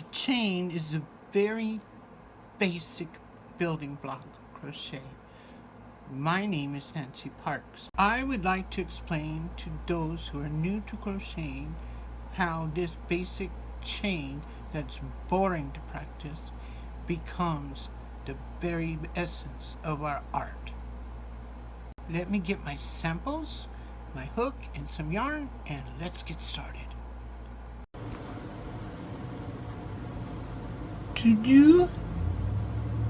The chain is a very basic building block of crochet. My name is Nancy Parks. I would like to explain to those who are new to crocheting how this basic chain that's boring to practice becomes the very essence of our art. Let me get my samples, my hook, and some yarn, and let's get started. To do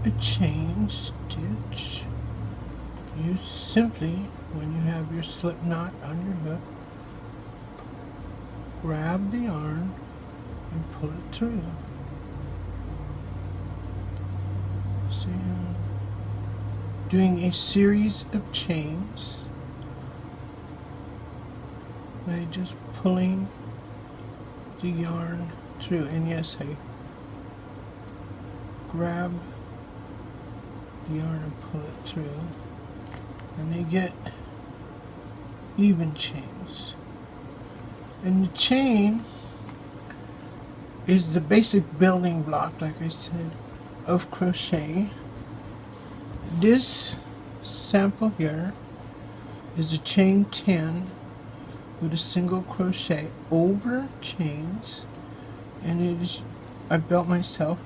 a chain stitch, you simply, when you have your slip knot on your hook, grab the yarn and pull it through. So you're doing a series of chains by just pulling the yarn through. And yes, I grab the yarn and pull it through, and they get even chains. And the chain is the basic building block, like I said, of crochet. This sample here is a chain 10 with a single crochet over chains, and it is, I built myself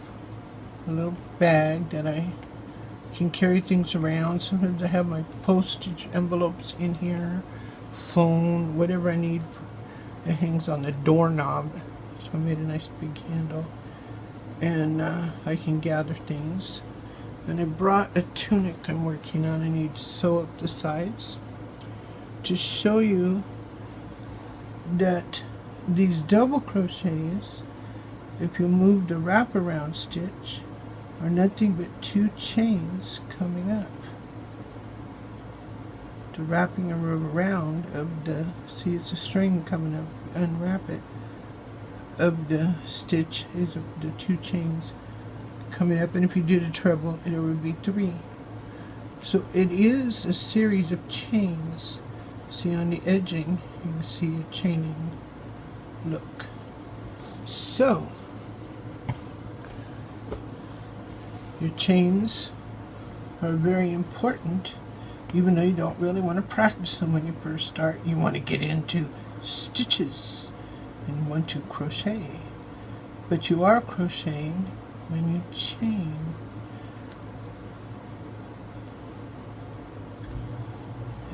a little bag that I can carry things around. Sometimes I have my postage envelopes in here, phone, whatever I need. It hangs on the doorknob, so I made a nice big handle, and I can gather things. And I brought a tunic I'm working on. I need to sew up the sides to show you that these double crochets, if you move the wraparound stitch, are nothing but two chains coming up. The wrapping around of the, see, it's a string coming up, unwrap it, of the stitch is the two chains coming up, and if you do the treble, it would be 3. So it is a series of chains. See, on the edging, you can see a chaining look. So your chains are very important, even though you don't really want to practice them when you first start. You want to get into stitches and you want to crochet, but you are crocheting when you chain.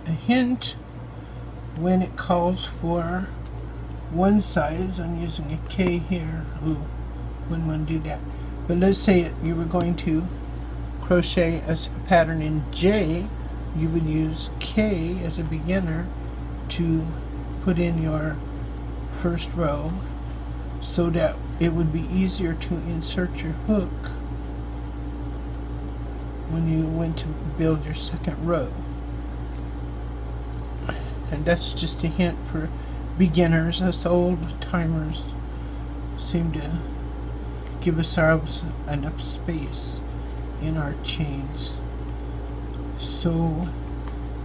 A hint when it calls for one size, I'm using a K here. Ooh, wouldn't want to do that. But let's say you were going to crochet as a pattern in J, you would use K as a beginner to put in your first row so that it would be easier to insert your hook when you went to build your second row. And that's just a hint for beginners. Us old timers seem to give ourselves enough space in our chains. So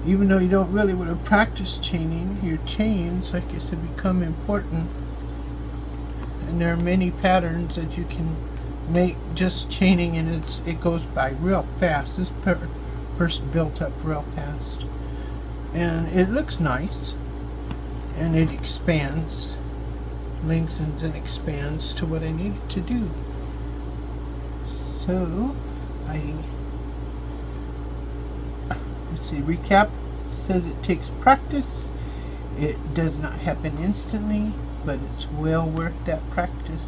even though you don't really want to practice chaining, your chains, like I said, become important. And there are many patterns that you can make just chaining, and it goes by real fast. This first built up real fast, and it looks nice, and it expands, lengthens and expands to what I need it to do. So let's see, recap says it takes practice. It does not happen instantly, but it's well worth that practice.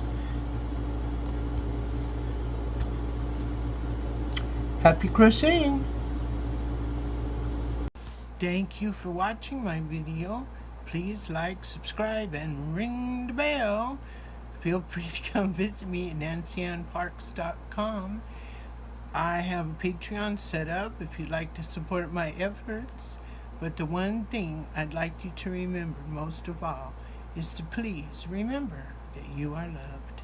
Happy crocheting! Thank you for watching my video. Please like, subscribe, and ring the bell. Feel free to come visit me at nancyannparks.com. I have a Patreon set up if you'd like to support my efforts. But the one thing I'd like you to remember most of all is to please remember that you are loved.